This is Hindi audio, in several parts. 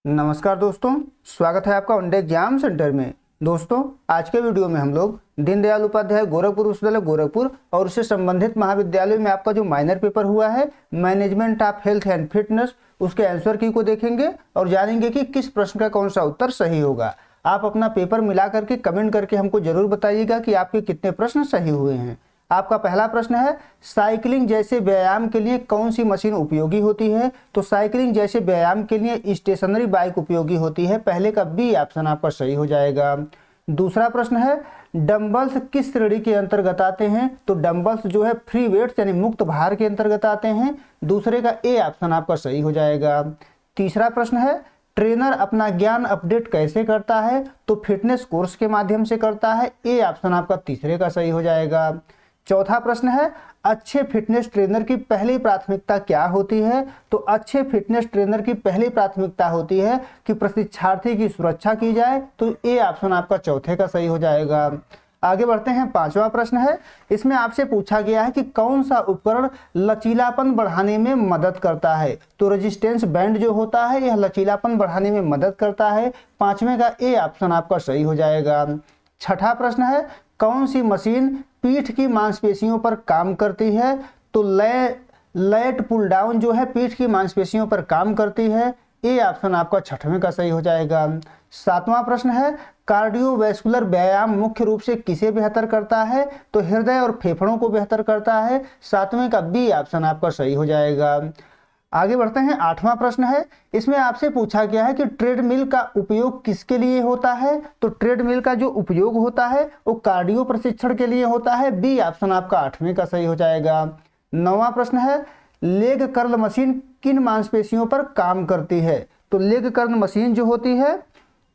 नमस्कार दोस्तों, स्वागत है आपका वनडे एग्जाम सेंटर में। दोस्तों, आज के वीडियो में हम लोग दीनदयाल उपाध्याय गोरखपुर विश्वविद्यालय गोरखपुर और उससे संबंधित महाविद्यालय में आपका जो माइनर पेपर हुआ है management of health and fitness, उसके आंसर की को देखेंगे और जानेंगे कि किस प्रश्न का कौन सा उत्तर सही होगा। आप अपना पेपर मिला करके कमेंट करके हमको जरूर बताइएगा कि आपके कितने प्रश्न सही हुए हैं। आपका पहला प्रश्न है, साइकिलिंग जैसे व्यायाम के लिए कौन सी मशीन उपयोगी होती है? तो साइकिलिंग जैसे व्यायाम के लिए स्टेशनरी बाइक उपयोगी होती है। पहले का बी ऑप्शन आपका सही हो जाएगा। दूसरा प्रश्न है, डंबल्स किस श्रेणी के अंतर्गत आते हैं? तो डंबल्स जो है फ्री वेट्स यानी मुक्त भार के अंतर्गत आते हैं। दूसरे का ए ऑप्शन आपका सही हो जाएगा। तीसरा प्रश्न है, ट्रेनर अपना ज्ञान अपडेट कैसे करता है? तो फिटनेस कोर्स के माध्यम से करता है। ए ऑप्शन आपका तीसरे का सही हो जाएगा। चौथा प्रश्न है, अच्छे फिटनेस ट्रेनर की पहली प्राथमिकता क्या होती है? तो अच्छे फिटनेस ट्रेनर की पहली प्राथमिकता होती है कि प्रशिक्षार्थी की सुरक्षा की जाए। तो ए ऑप्शन आपका चौथे का सही हो जाएगा। आगे बढ़ते हैं, पांचवा प्रश्न है, इसमें आपसे पूछा गया है कि कौन सा उपकरण लचीलापन बढ़ाने में मदद करता है? तो रेजिस्टेंस बैंड जो होता है यह लचीलापन बढ़ाने में मदद करता है। पांचवें का ए ऑप्शन आपका सही हो जाएगा। छठा प्रश्न है, कौन सी मशीन पीठ की मांसपेशियों पर काम करती है? तो लैट पुल डाउन जो है पीठ की मांसपेशियों पर काम करती है। ए ऑप्शन आपका छठवें का सही हो जाएगा। सातवां प्रश्न है, कार्डियोवैस्कुलर व्यायाम मुख्य रूप से किसे बेहतर करता है? तो हृदय और फेफड़ों को बेहतर करता है। सातवें का बी ऑप्शन आपका सही हो जाएगा। आगे बढ़ते हैं, आठवां प्रश्न है, इसमें आपसे पूछा गया है कि ट्रेडमिल का उपयोग किसके लिए होता है? तो ट्रेडमिल का जो उपयोग होता है वो कार्डियो प्रशिक्षण के लिए होता है। बी ऑप्शन आपका आठवें का सही हो जाएगा। नौवां प्रश्न है, लेग कर्ल मशीन किन मांसपेशियों पर काम करती है? तो लेग कर्ल मशीन जो होती है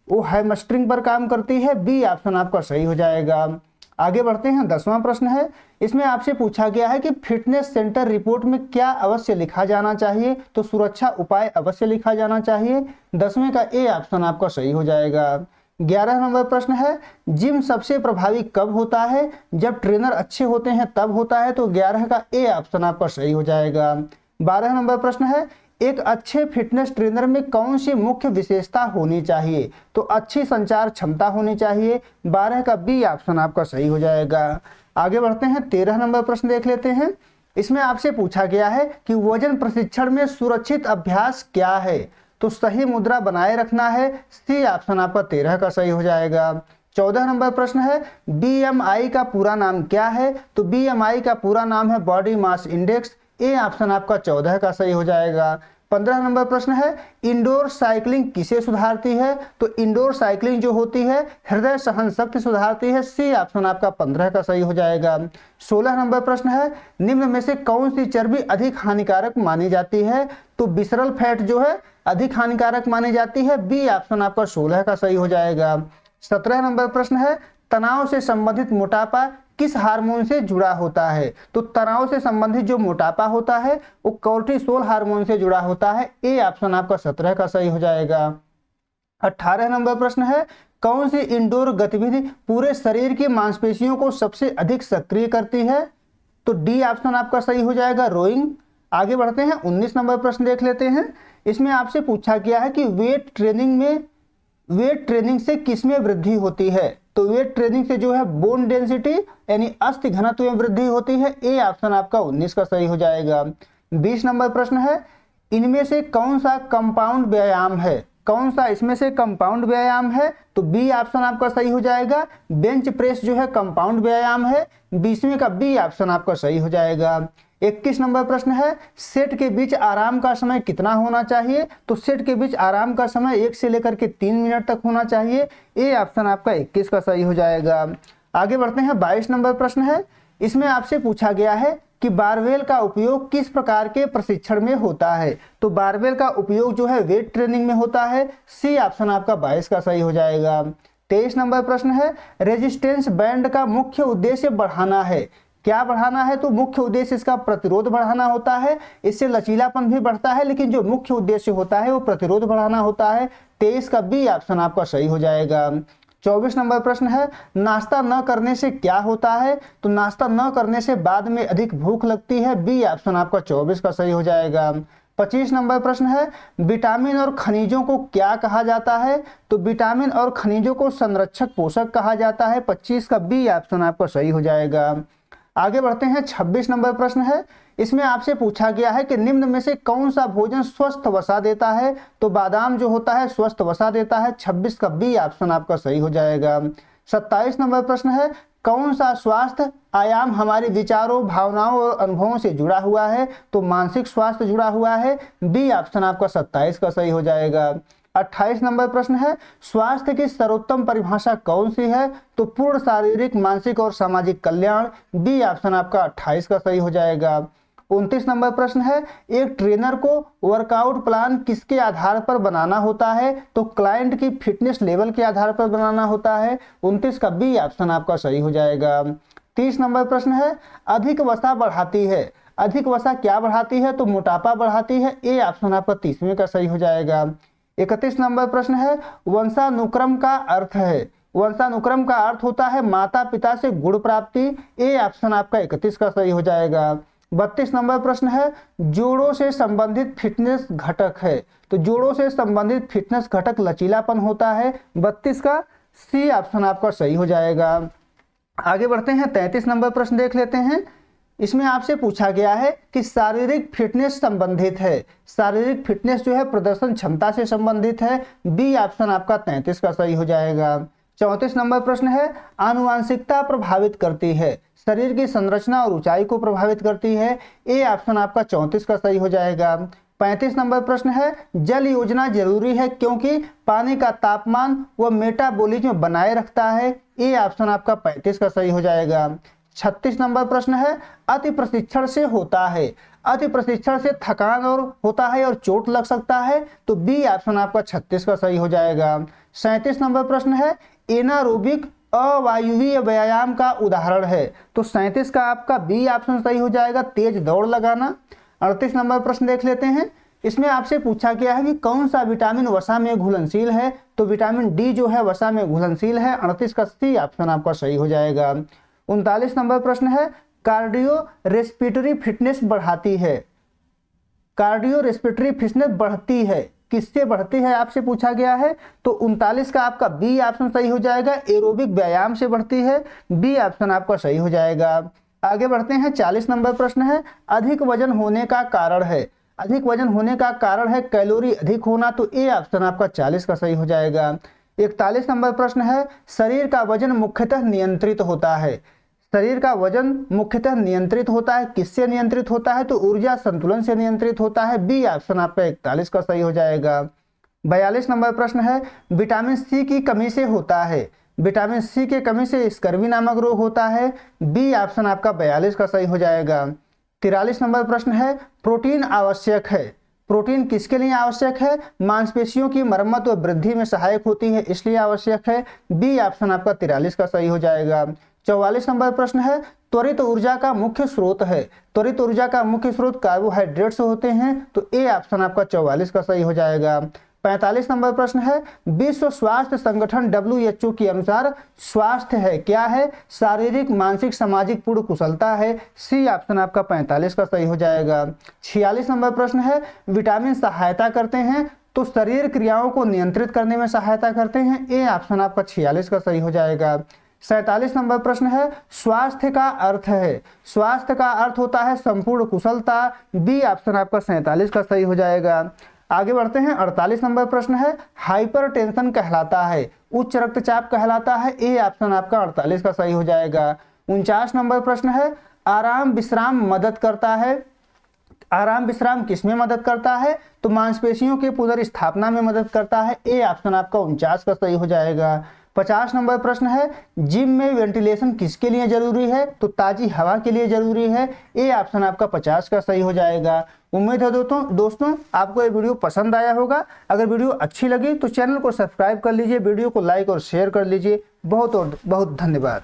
वो हैमस्ट्रिंग पर काम करती है। बी ऑप्शन आपका सही हो जाएगा। आगे बढ़ते हैं, 10वां प्रश्न है, इसमें आपसे पूछा गया है कि फिटनेस सेंटर रिपोर्ट में क्या अवश्य लिखा जाना चाहिए? तो सुरक्षा उपाय अवश्य लिखा जाना चाहिए। 10वें का ए ऑप्शन आपका सही हो जाएगा। 11 नंबर प्रश्न है, जिम सबसे प्रभावी कब होता है? जब ट्रेनर अच्छे होते हैं तब होता है। तो 11 का ए ऑप्शन आपका सही हो जाएगा। 12 नंबर प्रश्न है, एक अच्छे फिटनेस ट्रेनर में कौन सी मुख्य विशेषता होनी चाहिए? तो अच्छी संचार क्षमता होनी चाहिए। 12 का बी ऑप्शन आपका सही हो जाएगा। आगे बढ़ते हैं, 13 नंबर प्रश्न देख लेते हैं। इसमें आपसे पूछा गया है कि वजन प्रशिक्षण में सुरक्षित अभ्यास क्या है? तो सही मुद्रा बनाए रखना है। सी ऑप्शन आपका 13 का सही हो जाएगा। 14 नंबर प्रश्न है, BMI का पूरा नाम क्या है? तो BMI का पूरा नाम है body mass index. A option आपका 14 का सही हो जाएगा। 15 नंबर प्रश्न है, इंडोर साइकिलिंग किसे सुधारती है? तो इंडोर साइकिलिंग जो होती है हृदय सहन शक्ति सुधारती है। सी ऑप्शन आपका 15 का सही हो जाएगा। 16 नंबर प्रश्न है, निम्न में से कौन सी चर्बी अधिक हानिकारक मानी जाती है? तो विसरल फैट जो है अधिक हानिकारक मानी जाती है। बी ऑप्शन आपका 16 का सही हो जाएगा। 17 नंबर प्रश्न है, तनाव से संबंधित मोटापा किस हार्मोन से जुड़ा होता है? तो तनाव से संबंधित जो मोटापा होता है वो कोर्टिसोल हार्मोन से जुड़ा होता है। ए ऑप्शन आपका 17 का सही हो जाएगा। 18 नंबर प्रश्न है, कौन सी इंडोर गतिविधि पूरे शरीर की मांसपेशियों को सबसे अधिक सक्रिय करती है? तो डी ऑप्शन आपका सही हो जाएगा, रोइंग। आगे बढ़ते हैं, 19 नंबर प्रश्न देख लेते हैं। इसमें आपसे पूछा गया है कि वेट ट्रेनिंग से किसमें वृद्धि होती है? तो वेट ट्रेनिंग से जो है बोन डेंसिटी यानी अस्थि घनत्व में वृद्धि होती है। ए ऑप्शन आपका 19 का सही हो जाएगा। 20 नंबर प्रश्न है, इनमें से कौन सा कंपाउंड व्यायाम है? कौन सा इसमें से कंपाउंड व्यायाम है? तो बी ऑप्शन आपका सही हो जाएगा। बेंच प्रेस जो है कंपाउंड व्यायाम है। 20वें का बी ऑप्शन आपका सही हो जाएगा। 21 नंबर प्रश्न है, सेट के बीच आराम का समय कितना होना चाहिए? तो सेट के बीच आराम का समय 1 से लेकर के 3 मिनट तक होना चाहिए। ए ऑप्शन आपका 21 का सही हो जाएगा। आगे बढ़ते हैं, 22 नंबर प्रश्न है, इसमें आपसे पूछा गया है कि बारबेल का उपयोग किस प्रकार के प्रशिक्षण में होता है? तो बारबेल का उपयोग जो है वेट ट्रेनिंग में होता है। सी ऑप्शन आपका 22 का सही हो जाएगा। 23 नंबर प्रश्न है, रेजिस्टेंस बैंड का मुख्य उद्देश्य बढ़ाना है। क्या बढ़ाना है? तो मुख्य उद्देश्य इसका प्रतिरोध बढ़ाना होता है। इससे लचीलापन भी बढ़ता है, लेकिन जो मुख्य उद्देश्य होता है वो प्रतिरोध बढ़ाना होता है। 23 का बी ऑप्शन आपका सही हो जाएगा। 24 नंबर प्रश्न है, नाश्ता न करने से क्या होता है? तो नाश्ता न करने से बाद में अधिक भूख लगती है। बी ऑप्शन आपका 24 का सही हो जाएगा। 25 नंबर प्रश्न है विटामिन और खनिजों को क्या कहा जाता है? तो विटामिन और खनिजों को संरक्षक पोषक कहा जाता है। 25 का बी ऑप्शन आपका सही हो जाएगा। आगे बढ़ते हैं। 26 नंबर प्रश्न है, इसमें आपसे पूछा गया है कि निम्न में से कौन सा भोजन स्वस्थ वसा देता है? तो बादाम जो होता है स्वस्थ वसा देता है। 26 का बी ऑप्शन आपका सही हो जाएगा। 27 नंबर प्रश्न है, कौन सा स्वास्थ्य आयाम हमारे विचारों, भावनाओं और अनुभवों से जुड़ा हुआ है? तो मानसिक स्वास्थ्य जुड़ा हुआ है। बी ऑप्शन आपका 27 का सही हो जाएगा। 28 नंबर प्रश्न है, स्वास्थ्य की सर्वोत्तम परिभाषा कौन सी है? तो पूर्ण शारीरिक, मानसिक और सामाजिक कल्याण। बी ऑप्शन आपका 28 का सही हो जाएगा। 29 नंबर प्रश्न है, एक ट्रेनर को वर्कआउट प्लान किसके आधार पर बनाना होता है? तो क्लाइंट की फिटनेस लेवल के आधार पर बनाना होता है। 29 का बी ऑप्शन आपका सही हो जाएगा। 30 नंबर प्रश्न है, अधिक वसा बढ़ाती है। अधिक वसा क्या बढ़ाती है? तो मोटापा बढ़ाती है। ए ऑप्शन आपका 30वें का सही हो जाएगा। 31 नंबर प्रश्न है, वंशानुक्रम का अर्थ है। वंशानुक्रम का अर्थ होता है माता पिता से गुण प्राप्ति। ए ऑप्शन आपका 31 का सही हो जाएगा। 32 नंबर प्रश्न है, जोड़ों से संबंधित फिटनेस घटक है। तो जोड़ों से संबंधित फिटनेस घटक लचीलापन होता है। 32 का सी ऑप्शन आपका सही हो जाएगा। आगे बढ़ते हैं। 33 नंबर प्रश्न देख लेते हैं। इसमें आपसे पूछा गया है कि शारीरिक फिटनेस संबंधित है। शारीरिक फिटनेस जो है प्रदर्शन क्षमता से संबंधित है। बी ऑप्शन आपका 33 का सही हो जाएगा। 34 नंबर प्रश्न है, आनुवांशिकता प्रभावित करती है, शरीर की संरचना और ऊंचाई को प्रभावित करती है। ए ऑप्शन आपका 34 का सही हो जाएगा। 35 नंबर प्रश्न है, जल योजना जरूरी है क्योंकि पानी का तापमान व मेटाबॉलिज्म बनाए रखता है। ए ऑप्शन आपका 35 का सही हो जाएगा। 36 नंबर प्रश्न है, अति प्रशिक्षण से होता है। अति प्रशिक्षण से थकान और होता है और चोट लग सकता है। तो बी ऑप्शन आपका 36 का सही हो जाएगा। 37 नंबर प्रश्न है, एनारोबिक अवायवीय व्यायाम का उदाहरण है। तो 37 का आपका बी ऑप्शन सही हो जाएगा, तेज दौड़ लगाना। 38 नंबर प्रश्न देख लेते हैं। इसमें आपसे पूछा गया है कि कौन सा विटामिन वसा में घुलनशील है? तो विटामिन डी जो है वसा में घुलनशील है। 38 का सी ऑप्शन आपका सही हो जाएगा। 39 नंबर प्रश्न है, कार्डियो रेस्पिरेटरी फिटनेस बढ़ाती है। कार्डियो रेस्पिरेटरी फिटनेस बढ़ती है, किससे बढ़ती है आपसे पूछा गया है। तो 39 का आपका बी ऑप्शन सही हो जाएगा, एरोबिक व्यायाम से बढ़ती है। बी ऑप्शन आपका सही हो जाएगा। आगे बढ़ते हैं। 40 नंबर प्रश्न है, अधिक वजन होने का कारण है। अधिक वजन होने का कारण है कैलोरी अधिक होना। तो ए ऑप्शन आपका 40 का सही हो जाएगा। 41 नंबर प्रश्न है, शरीर का वजन मुख्यतः नियंत्रित होता है। शरीर का वजन मुख्यतः नियंत्रित होता है, किससे नियंत्रित होता है? तो ऊर्जा संतुलन से नियंत्रित होता है। बी ऑप्शन आपका 41 का सही हो जाएगा। 42 नंबर प्रश्न है, विटामिन सी की कमी से होता है। विटामिन सी के कमी से स्कर्वी नामक रोग होता है। बी ऑप्शन आपका 42 का सही हो जाएगा। 43 नंबर प्रश्न है, प्रोटीन आवश्यक है। प्रोटीन किसके लिए आवश्यक है? मांसपेशियों की मरम्मत व वृद्धि में सहायक होती है, इसलिए आवश्यक है। बी ऑप्शन आपका 43 का सही हो जाएगा। 44 नंबर प्रश्न है, त्वरित ऊर्जा का मुख्य स्रोत है। त्वरित ऊर्जा का मुख्य स्रोत कार्बोहाइड्रेट से होते हैं। तो ए ऑप्शन आपका 44 का सही हो जाएगा। 45 नंबर प्रश्न है, विश्व स्वास्थ्य संगठन WHO के अनुसार स्वास्थ्य है क्या है? शारीरिक, मानसिक, सामाजिक पूर्ण कुशलता है। सी ऑप्शन आपका 45 का सही हो जाएगा। 46 नंबर प्रश्न है, विटामिन सहायता करते हैं। तो शरीर क्रियाओं को नियंत्रित करने में सहायता करते हैं। ए ऑप्शन आपका 46 का सही हो जाएगा। 47 नंबर प्रश्न है, स्वास्थ्य का अर्थ है। स्वास्थ्य का अर्थ होता है संपूर्ण कुशलता। बी ऑप्शन आपका 47 का सही हो जाएगा। आगे बढ़ते हैं। 48 नंबर प्रश्न है, हाइपरटेंशन कहलाता है, उच्च रक्तचाप कहलाता है। ए ऑप्शन आपका 48 का सही हो जाएगा। 49 नंबर प्रश्न है, आराम विश्राम मदद करता है। आराम विश्राम किसमें मदद करता है? तो मांसपेशियों के पुनर्स्थापना में मदद करता है। ए ऑप्शन आपका 49 का सही हो जाएगा। 50 नंबर प्रश्न है, जिम में वेंटिलेशन किसके लिए जरूरी है? तो ताजी हवा के लिए जरूरी है। ए ऑप्शन आपका 50 का सही हो जाएगा। उम्मीद है दोस्तों आपको ये वीडियो पसंद आया होगा। अगर वीडियो अच्छी लगी तो चैनल को सब्सक्राइब कर लीजिए, वीडियो को लाइक और शेयर कर लीजिए। बहुत बहुत धन्यवाद।